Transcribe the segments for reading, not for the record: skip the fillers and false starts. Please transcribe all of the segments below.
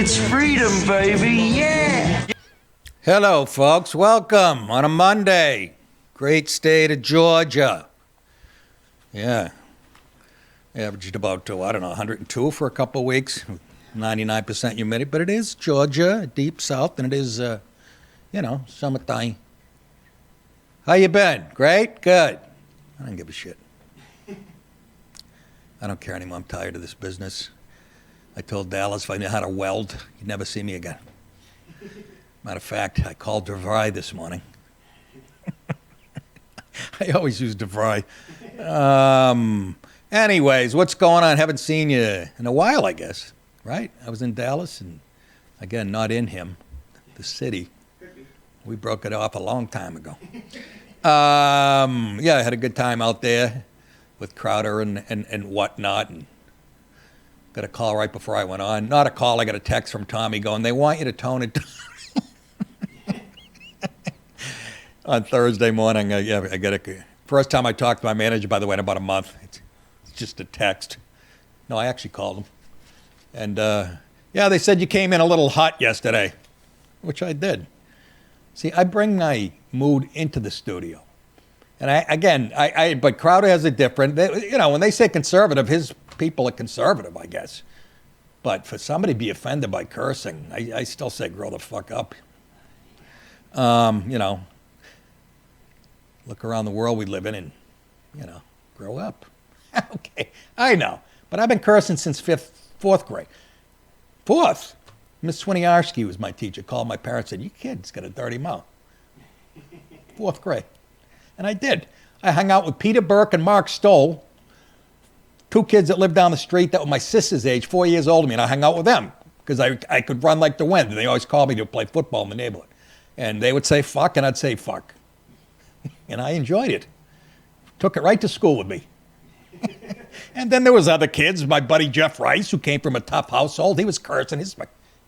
It's freedom, baby. Yeah. Hello, folks. Welcome on a Monday. Great state of Georgia. Yeah. Averaged about, 102 for a couple of weeks. 99% humidity. But it is Georgia, deep south, and it is, summertime. How you been? Great? Good. I don't give a shit. I don't care anymore. I'm tired of this business. I told Dallas if I knew how to weld, you'd never see me again. Matter of fact, I called DeVry this morning. I always use DeVry. Anyways, what's going on? Haven't seen you in a while, I guess, right? I was in Dallas, and again, not in him, the city. We broke it off a long time ago. I had a good time out there with Crowder and whatnot, and got a call right before I went on. Not a call, I got a text from Tommy going, they want you to tone it down. On Thursday morning, I got a first time I talked to my manager, by the way, in about a month. It's just a text. No, I actually called him. And, they said you came in a little hot yesterday, which I did. See, I bring my mood into the studio. And but Crowder has a different, when they say conservative, his people are conservative, I guess. But for somebody to be offended by cursing, I still say grow the fuck up. Look around the world we live in and, grow up. Okay, I know. But I've been cursing since fourth grade. Fourth. Miss Swiniarski was my teacher, called my parents and said, you kid's got a dirty mouth. Fourth grade. And I did. I hung out with Peter Burke and Mark Stoll, two kids that lived down the street that were my sister's age, 4 years older than me, and I hung out with them because I could run like the wind. And they always called me to play football in the neighborhood. And they would say fuck, and I'd say fuck. And I enjoyed it. Took it right to school with me. And then there was other kids, my buddy Jeff Rice, who came from a tough household. He was cursing.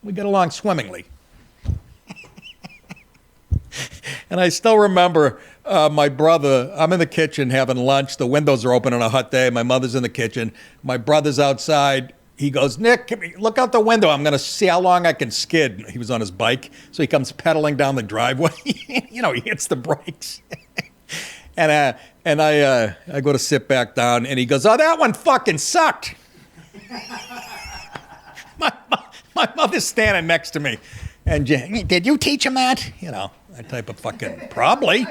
We got along swimmingly. And I still remember my brother, I'm in the kitchen having lunch. The windows are open on a hot day. My mother's in the kitchen. My brother's outside. He goes, Nick, look out the window. I'm going to see how long I can skid. He was on his bike. So he comes pedaling down the driveway. He hits the brakes. And I go to sit back down, and he goes, oh, that one fucking sucked. My mother's standing next to me. And did you teach him that? That type of fucking, probably.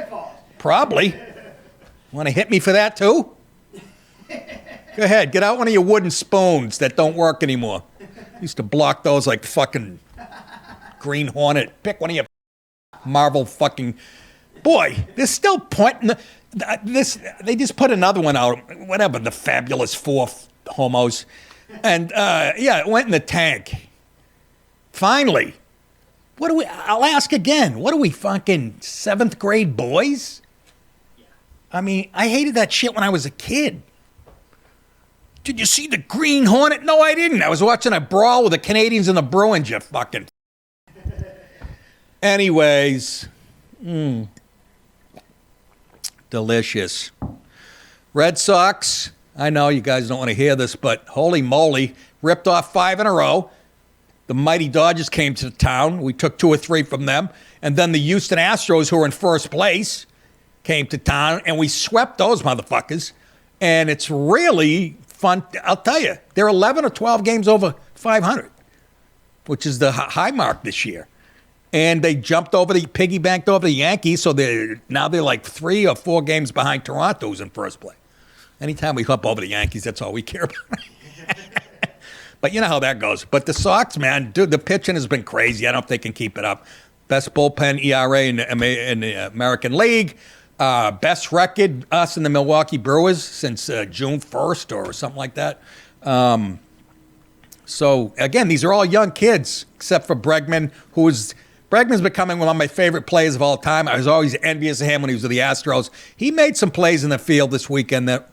Want to hit me for that too? Go ahead, get out one of your wooden spoons that don't work anymore. Used to block those like fucking Green Hornet. Pick one of your Marvel fucking, boy, they're still pointing, they just put another one out, whatever, the Fabulous Four homos. And it went in the tank. Finally. I'll ask again, what are we, fucking 7th grade boys? I mean, I hated that shit when I was a kid. Did you see the Green Hornet? No, I didn't. I was watching a brawl with the Canadians and the Bruins, you fucking. Anyways. Delicious. Red Sox, I know you guys don't want to hear this, but holy moly, ripped off 5 in a row. The mighty Dodgers came to town. We took 2 or 3 from them. And then the Houston Astros, who were in first place, came to town, and we swept those motherfuckers. And it's really fun. I'll tell you, they're 11 or 12 games over 500, which is the high mark this year. And they piggybacked over the Yankees, so they're like 3 or 4 games behind Toronto, who's in first place. Anytime we hop over the Yankees, that's all we care about. But you know how that goes. But the Sox, man, dude, the pitching has been crazy. I don't know if they can keep it up. Best bullpen ERA in the American League. Best record, us and the Milwaukee Brewers, since June 1st or something like that. So, again, these are all young kids, except for Bregman, Bregman's becoming one of my favorite players of all time. I was always envious of him when he was with the Astros. He made some plays in the field this weekend that,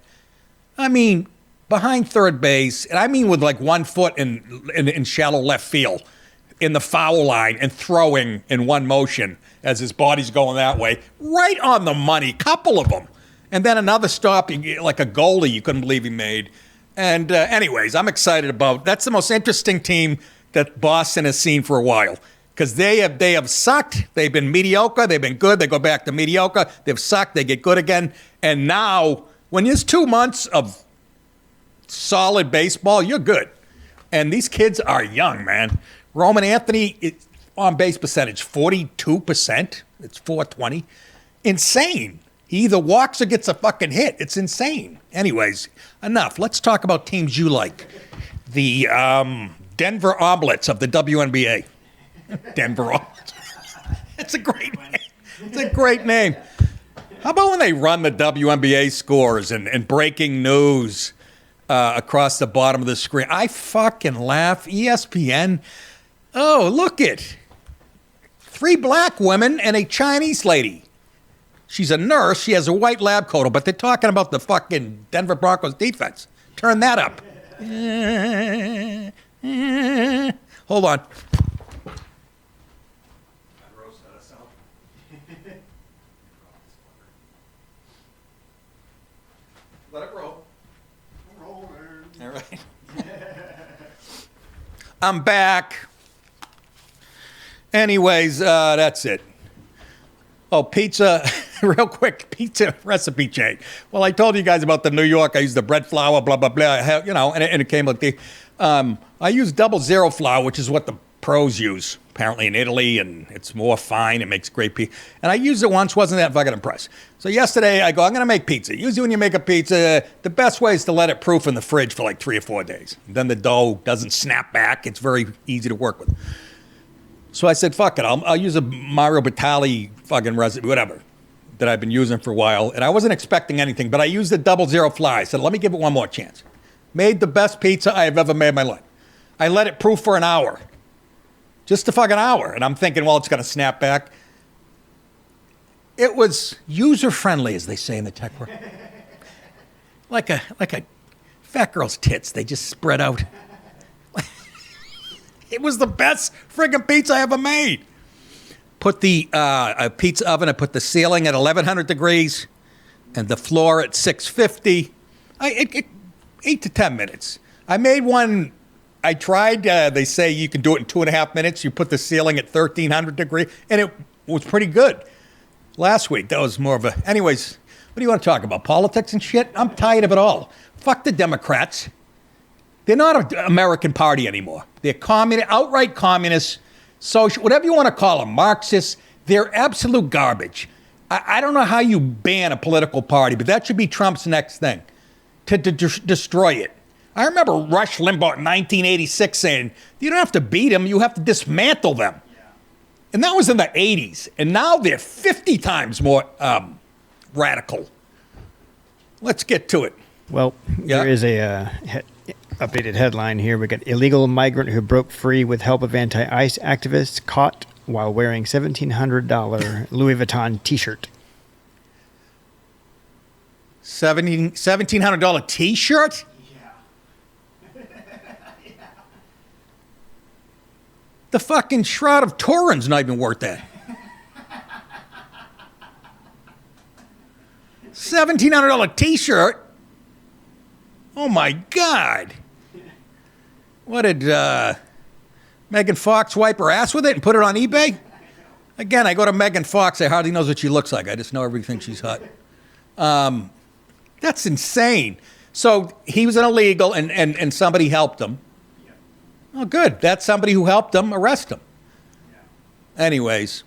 behind third base, and I mean with like 1 foot in shallow left field, in the foul line and throwing in one motion as his body's going that way, right on the money, couple of them. And then another stop, like a goalie you couldn't believe he made. And anyways, I'm excited about, that's the most interesting team that Boston has seen for a while. Because they have sucked. They've been mediocre. They've been good. They go back to mediocre. They've sucked. They get good again. And now, when there's 2 months of solid baseball, you're good. And these kids are young, man. Roman Anthony, on base percentage, 42%. It's 420. Insane. He either walks or gets a fucking hit. It's insane. Anyways, enough. Let's talk about teams you like. The Denver Omelets of the WNBA. Denver Omelets. It's a great name. It's a great name. How about when they run the WNBA scores and breaking news across the bottom of the screen? I fucking laugh. ESPN. Oh, look it. 3 black women and a Chinese lady. She's a nurse. She has a white lab coat, but they're talking about the fucking Denver Broncos defense. Turn that up. Hold on. Let it roll. Roll, man. All right. I'm back. Anyways, that's it. Oh, pizza, real quick, pizza recipe change. Well, I told you guys about the New York. I used the bread flour, blah, blah, blah. And it came like the, I use 00 flour, which is what the pros use, apparently in Italy, and it's more fine. It makes great pizza. And I used it once, wasn't that fucking impressed. So yesterday, I go, I'm going to make pizza. Usually when you make a pizza, the best way is to let it proof in the fridge for like 3 or 4 days. Then the dough doesn't snap back. It's very easy to work with. So I said, fuck it, I'll use a Mario Batali fucking recipe, whatever, that I've been using for a while. And I wasn't expecting anything, but I used the 00 flour. I said, let me give it one more chance. Made the best pizza I have ever made in my life. I let it proof for an hour. Just a fucking hour. And I'm thinking, well, it's going to snap back. It was user-friendly, as they say in the tech world. Like a fat girl's tits. They just spread out. It was the best friggin' pizza I ever made. Put the pizza oven, I put the ceiling at 1,100 degrees and the floor at 650. 8 to 10 minutes. I made one, I tried, they say you can do it in 2.5 minutes. You put the ceiling at 1,300 degrees, and it was pretty good. Last week, that was more of a, anyways, what do you want to talk about? Politics and shit? I'm tired of it all. Fuck the Democrats. They're not an American party anymore. They're outright communists, social, whatever you want to call them, Marxists. They're absolute garbage. I don't know how you ban a political party, but that should be Trump's next thing, to destroy it. I remember Rush Limbaugh in 1986 saying, you don't have to beat them, you have to dismantle them. Yeah. And that was in the 80s. And now they're 50 times more radical. Let's get to it. Well, there is a updated headline here. We got illegal migrant who broke free with help of anti-ICE activists caught while wearing $1,700 Louis Vuitton T-shirt. $1,700 T-shirt? Yeah. The fucking Shroud of Turin's not even worth that. $1,700 T-shirt? Oh my God. What did Megan Fox wipe her ass with it and put it on eBay? Again, I go to Megan Fox, I hardly knows what she looks like. I just know everything she's hot. That's insane. So he was an illegal and somebody helped him. Oh, good. That's somebody who helped him. Arrest him. Anyways,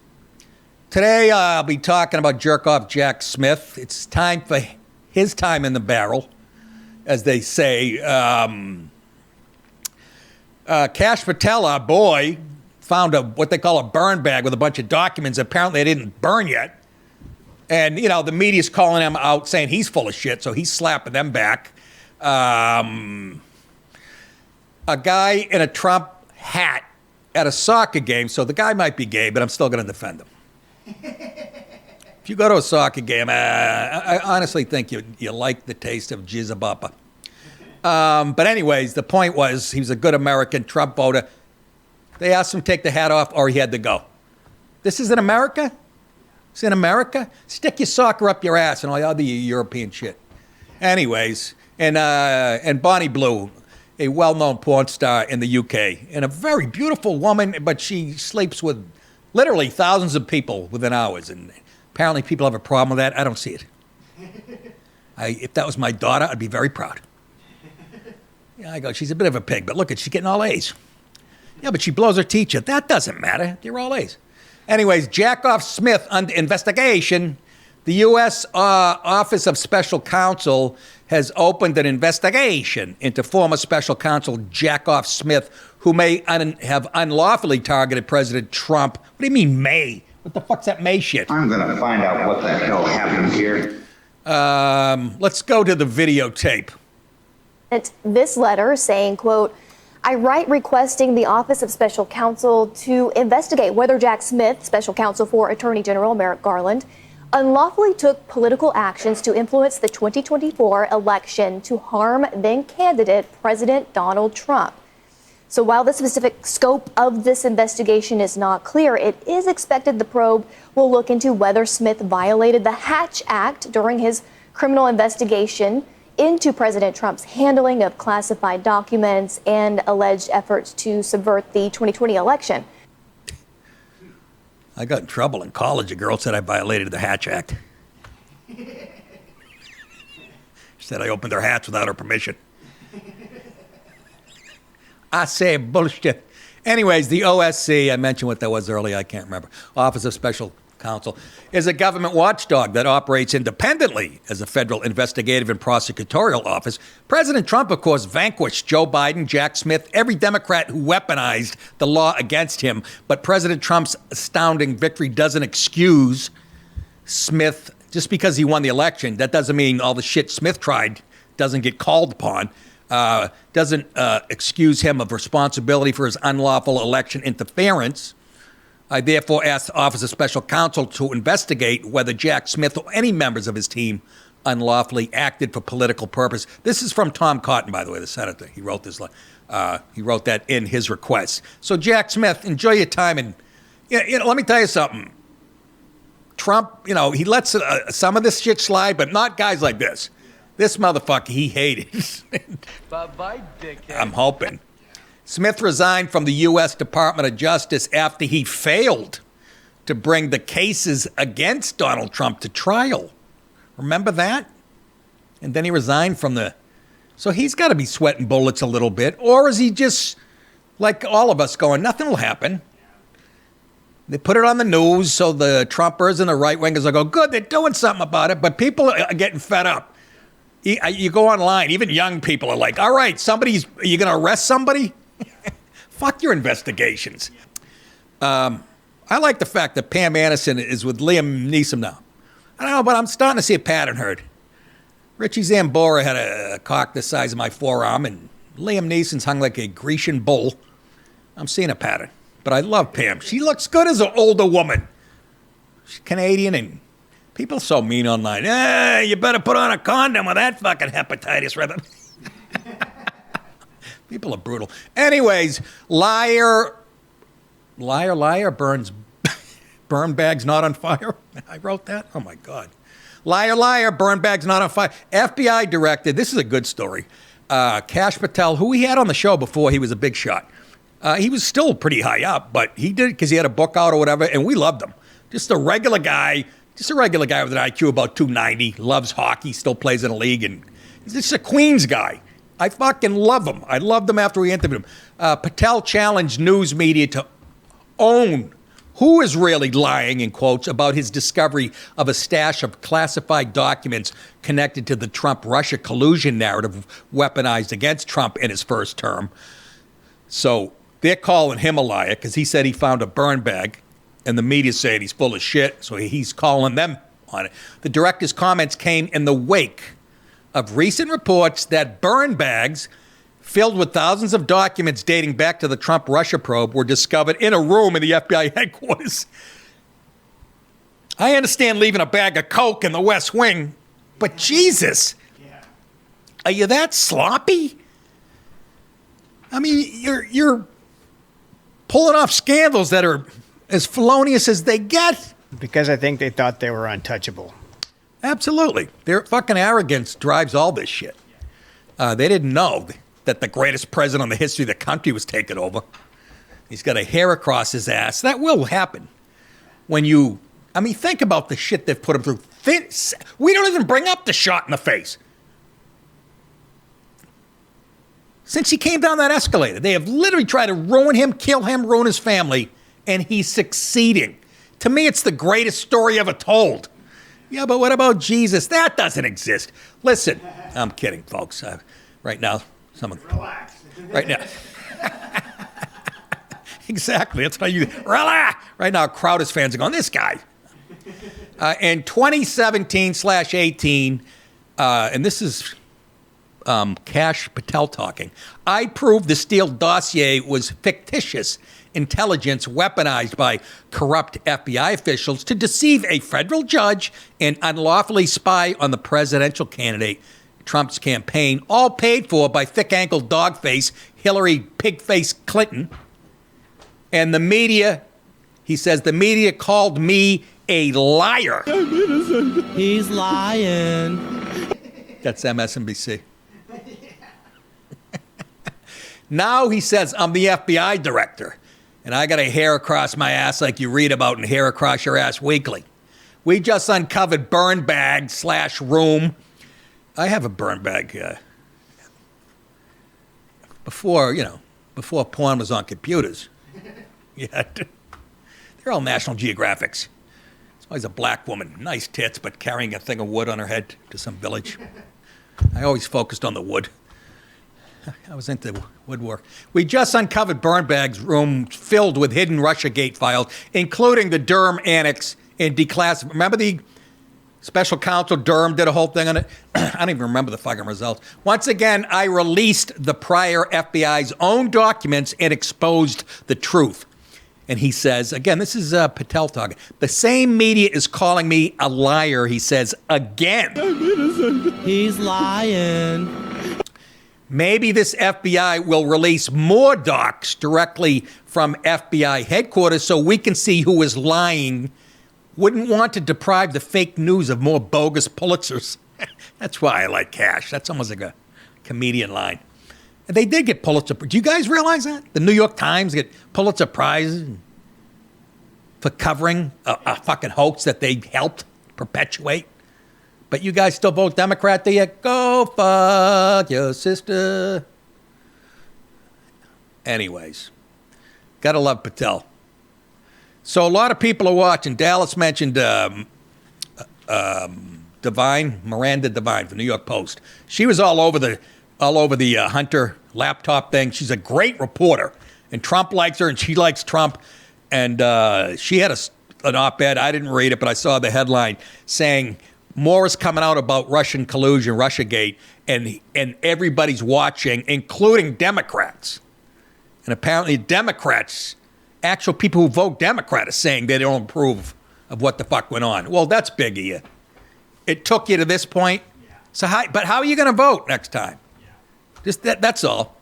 today I'll be talking about jerk-off Jack Smith. It's time for his time in the barrel, as they say. Kash Patel, our boy, found what they call a burn bag with a bunch of documents. Apparently, they didn't burn yet. And, you know, the media's calling him out saying he's full of shit, so he's slapping them back. A guy in a Trump hat at a soccer game, so the guy might be gay, but I'm still going to defend him. If you go to a soccer game, I honestly think you like the taste of jizzabapa. But anyways, the point was he was a good American Trump voter. They asked him to take the hat off or he had to go. This is in America? It's in America? Stick your soccer up your ass and all the other European shit. Anyways, and Bonnie Blue. a well-known porn star in the UK, and a very beautiful woman, but she sleeps with literally thousands of people within hours, and apparently people have a problem with that. I don't see it. If that was my daughter, I'd be very proud. Yeah, I go, she's a bit of a pig, but look, she's getting all A's. Yeah, but she blows her teacher. That doesn't matter. They're all A's. Anyways, Jackoff Smith under investigation. The U.S. Office of Special Counsel has opened an investigation into former Special Counsel Jackoff Smith, who may have unlawfully targeted President Trump. What do you mean may? What the fuck's that may shit? I'm gonna find out what the hell happened here. Let's go to the videotape. This letter saying, quote, I write requesting the Office of Special Counsel to investigate whether Jack Smith, Special Counsel for Attorney General Merrick Garland, unlawfully took political actions to influence the 2024 election to harm then candidate President Donald Trump. So while the specific scope of this investigation is not clear, it is expected the probe will look into whether Smith violated the Hatch Act during his criminal investigation into President Trump's handling of classified documents and alleged efforts to subvert the 2020 election. I got in trouble in college. A girl said I violated the Hatch Act. She said I opened her hats without her permission. I say bullshit. Anyways, the OSC, I mentioned what that was earlier, I can't remember. Office of Special Counsel is a government watchdog that operates independently as a federal investigative and prosecutorial office. President Trump, of course, vanquished Joe Biden, Jack Smith, every Democrat who weaponized the law against him. But President Trump's astounding victory doesn't excuse Smith. Just because he won the election, that doesn't mean all the shit Smith tried doesn't get called upon. Doesn't excuse him of responsibility for his unlawful election interference. I therefore ask the Office of Special Counsel to investigate whether Jack Smith or any members of his team unlawfully acted for political purpose. This is from Tom Cotton, by the way, the senator. He wrote this. He wrote that in his request. So Jack Smith, enjoy your time, and let me tell you something. Trump, he lets some of this shit slide, but not guys like this. This motherfucker, he hated. Bye-bye, dickhead. I'm hoping. Smith resigned from the U.S. Department of Justice after he failed to bring the cases against Donald Trump to trial. Remember that? And then he resigned from the... So he's got to be sweating bullets a little bit. Or is he just, like all of us, going, nothing will happen? They put it on the news so the Trumpers and the right-wingers will go, good, they're doing something about it, but people are getting fed up. You go online, even young people are like, all right, are you going to arrest somebody? Fuck your investigations. I like the fact that Pam Anderson is with Liam Neeson now. I don't know, but I'm starting to see a pattern heard. Richie Zambora had a cock the size of my forearm, and Liam Neeson's hung like a Grecian bull. I'm seeing a pattern. But I love Pam. She looks good as an older woman. She's Canadian, and people are so mean online. You better put on a condom with that fucking hepatitis, rather. People are brutal. Anyways, liar, burn bags not on fire. I wrote that? Oh, my God. Liar, burn bags not on fire. FBI directed, this is a good story. Kash Patel, who we had on the show before he was a big shot. He was still pretty high up, but he did because he had a book out or whatever, and we loved him. Just a regular guy with an IQ about 290, loves hockey, still plays in a league, and he's just a Queens guy. I fucking love him. I loved him after we interviewed him. Patel challenged news media to own who is really lying, in quotes, about his discovery of a stash of classified documents connected to the Trump-Russia collusion narrative weaponized against Trump in his first term. So they're calling him a liar because he said he found a burn bag, and the media saying he's full of shit, so he's calling them on it. The director's comments came in the wake of recent reports that burn bags filled with thousands of documents dating back to the Trump-Russia probe were discovered in a room in the FBI headquarters. I understand leaving a bag of Coke in the West Wing, but Jesus, are you that sloppy? I mean, you're pulling off scandals that are as felonious as they get. Because I think they thought they were untouchable. Absolutely. Their fucking arrogance drives all this shit. They didn't know. that the greatest president in the history of the country was taken over. He's got a hair across his ass. That will happen when you, I mean, think about the shit they've put him through. We don't even bring up the shot in the face. Since he came down that escalator, they have literally tried to ruin him, kill him, ruin his family, and he's succeeding. To me, it's the greatest story ever told. Yeah, but what about Jesus? That doesn't exist. Listen, I'm kidding, folks. Right now, Relax. right now. Exactly, that's how you, relax. Right now, Crowder's fans are going, this guy. In 2017/18, and this is Kash Patel talking, I proved the Steele dossier was fictitious intelligence weaponized by corrupt FBI officials to deceive a federal judge and unlawfully spy on the presidential candidate Trump's campaign, all paid for by thick-ankle dogface Hillary pigface Clinton. And the media, he says, the media called me a liar. He's lying. That's MSNBC. Now he says, I'm the FBI director, and I got a hair across my ass like you read about in Hair Across Your Ass Weekly. We just uncovered burn bag / room. I have a burn bag before porn was on computers. Yeah, they're all National Geographics. It's always a black woman, nice tits, but carrying a thing of wood on her head to some village. I always focused on the wood. I was into woodwork. We just uncovered burn bags room filled with hidden Russiagate files, including the Durham Annex and declassified. Remember the special counsel Durham did a whole thing on it? I don't even remember the fucking results. Once again, I released the prior FBI's own documents and exposed the truth. And he says, again, this is Patel talking. The same media is calling me a liar, he says, again. He's lying. Maybe this FBI will release more docs directly from FBI headquarters so we can see who is lying. Wouldn't want to deprive the fake news of more bogus Pulitzers. That's why I like Kash. That's almost like a comedian line. And they did get Pulitzer. Do you guys realize that? The New York Times get Pulitzer Prizes for covering a fucking hoax that they helped perpetuate. But you guys still vote Democrat, do you? Go fuck your sister. Anyways, gotta love Patel. So a lot of people are watching. Dallas mentioned Devine, Miranda Devine from New York Post. She was all over the Hunter laptop thing. She's a great reporter, and Trump likes her, and she likes Trump. And she had an op-ed. I didn't read it, but I saw the headline saying more is coming out about Russian collusion, Russiagate, and everybody's watching, including Democrats. And apparently Democrats, actual people who vote Democrat, are saying they don't approve of what the fuck went on. Well, that's big of you. It took you to this point. Yeah. So how are you going to vote next time? Yeah. Just that's all.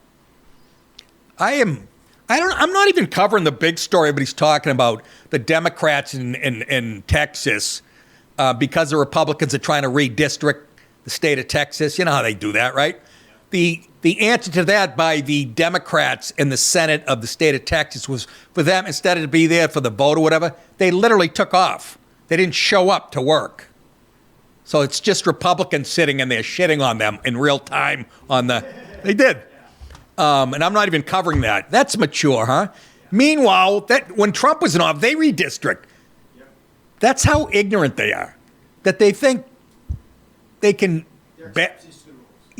I'm not even covering the big story, but he's talking about the Democrats in Texas because the Republicans are trying to redistrict the state of Texas. You know how they do that, right? Yeah. The answer to that by the Democrats in the Senate of the state of Texas was for them, instead of to be there for the vote or whatever, they literally took off. They didn't show up to work. So it's just Republicans sitting in there shitting on them in real time they did. And I'm not even covering that. That's mature, huh? Meanwhile, when Trump was in office, they redistrict. That's how ignorant they are. That they think they can...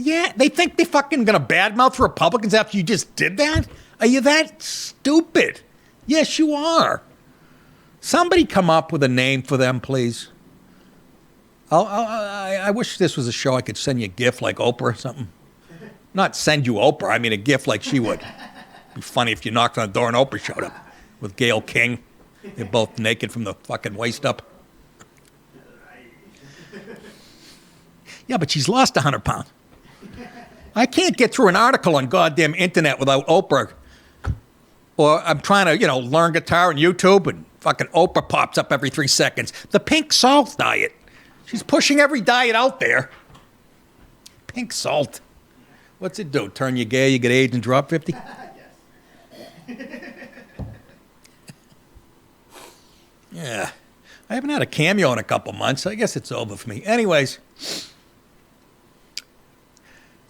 Yeah, they think they're fucking going to badmouth Republicans after you just did that? Are you that stupid? Yes, you are. Somebody come up with a name for them, please. I wish this was a show I could send you a gift like Oprah or something. Not send you Oprah, I mean a gift like she would. It'd be funny if you knocked on the door and Oprah showed up with Gayle King. They're both naked from the fucking waist up. Yeah, but she's lost 100 pounds. I can't get through an article on goddamn internet without Oprah. Or I'm trying to, learn guitar on YouTube and fucking Oprah pops up every 3 seconds. The pink salt diet. She's pushing every diet out there. Pink salt. What's it do? Turn you gay, you get AIDS and drop 50? Yeah. I haven't had a cameo in a couple months. I guess it's over for me. Anyways.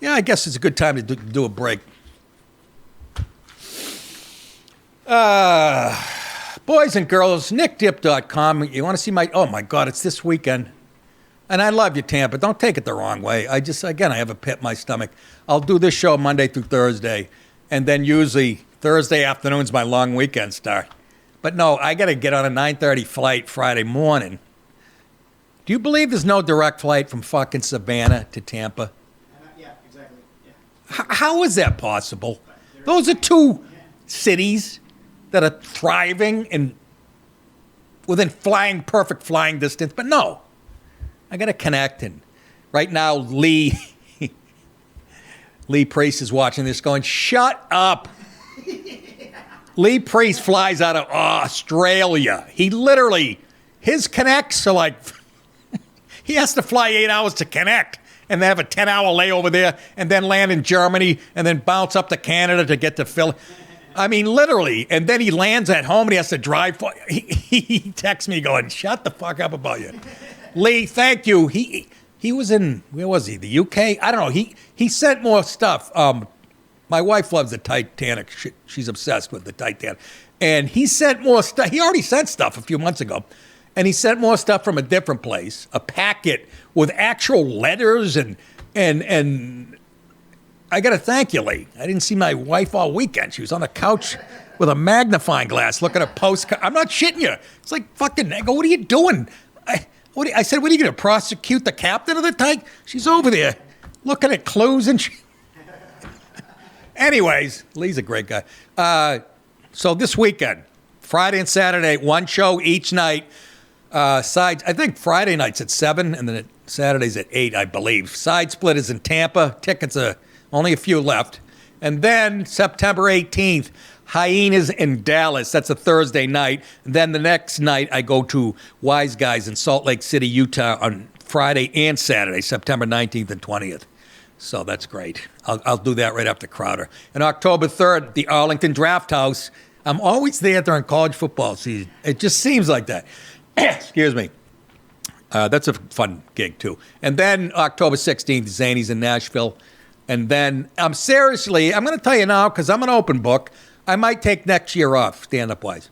Yeah, I guess it's a good time to do a break. Boys and girls, nickdip.com. You want to see my... Oh, my God, it's this weekend. And I love you, Tampa. Don't take it the wrong way. I have a pit in my stomach. I'll do this show Monday through Thursday. And then usually Thursday afternoon's my long weekend start. But no, I got to get on a 9:30 flight Friday morning. Do you believe there's no direct flight from fucking Savannah to Tampa? Yeah, exactly. Yeah. How is that possible? Those are two cities that are thriving and within perfect flying distance. But no, I got to connect. And right now, Lee Priest is watching this going, shut up. Lee Priest flies out of Australia. His connects are like, he has to fly 8 hours to connect and they have a 10-hour layover there and then land in Germany and then bounce up to Canada to get to Philly. I mean, literally. And then he lands at home and he has to drive. He texts me going, shut the fuck up about you. Lee, thank you. He was in, where was he? The UK? I don't know. He sent more stuff. My wife loves the Titanic. She's obsessed with the Titanic. And he sent more stuff. He already sent stuff a few months ago. And he sent more stuff from a different place, a packet with actual letters. And I got to thank you, Lee. I didn't see my wife all weekend. She was on the couch with a magnifying glass looking at postcards. I'm not shitting you. It's like fucking, I go, what are you doing? I said, what are you going to prosecute the captain of the Titanic? She's over there looking at clues and Anyways, Lee's a great guy. So this weekend, Friday and Saturday, one show each night. I think Friday night's at 7 and then Saturday's at 8, I believe. Side split is in Tampa. Tickets are only a few left. And then September 18th, Hyenas in Dallas. That's a Thursday night. And then the next night, I go to Wise Guys in Salt Lake City, Utah on Friday and Saturday, September 19th and 20th. So that's great. I'll do that right after Crowder. And October 3rd, the Arlington Draft House. I'm always there during college football season. It just seems like that. Excuse me. That's a fun gig, too. And then October 16th, Zanies in Nashville. And then I'm going to tell you now, because I'm an open book, I might take next year off, stand-up-wise.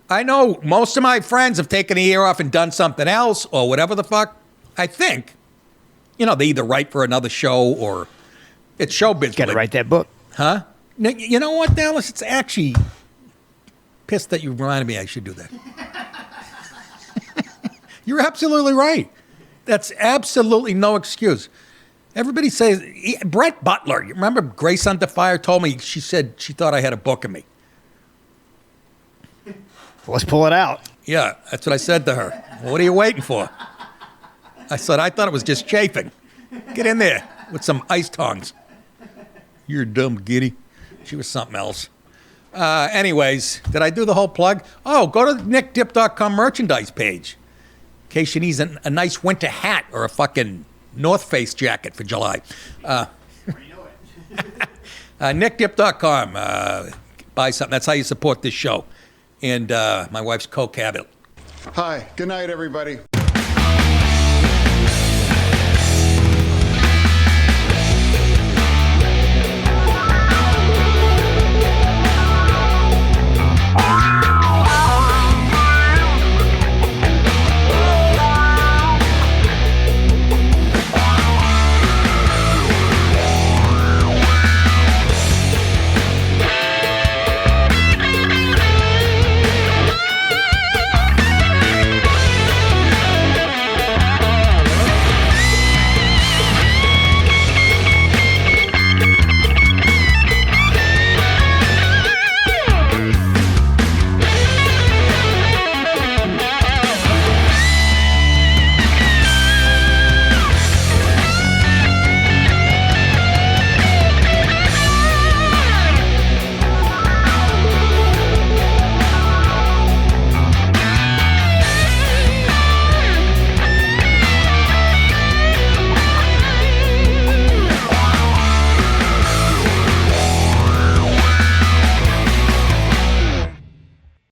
I know most of my friends have taken a year off and done something else or whatever the fuck. I think. You know, they either write for another show or it's showbiz. Got to write that book. Huh? You know what, Dallas? It's actually pissed that you reminded me I should do that. You're absolutely right. That's absolutely no excuse. Everybody says, Brett Butler, you remember Grace Under Fire told me, she said she thought I had a book in me. Let's pull it out. Yeah, that's what I said to her. Well, what are you waiting for? I said, I thought it was just chafing. Get in there with some ice tongs. You're a dumb giddy. She was something else. Anyways, did I do the whole plug? Oh, go to nickdip.com merchandise page in case you need a nice winter hat or a fucking North Face jacket for July. Nickdip.com. Buy something. That's how you support this show. And my wife's Coke habit. Hi, good night, everybody.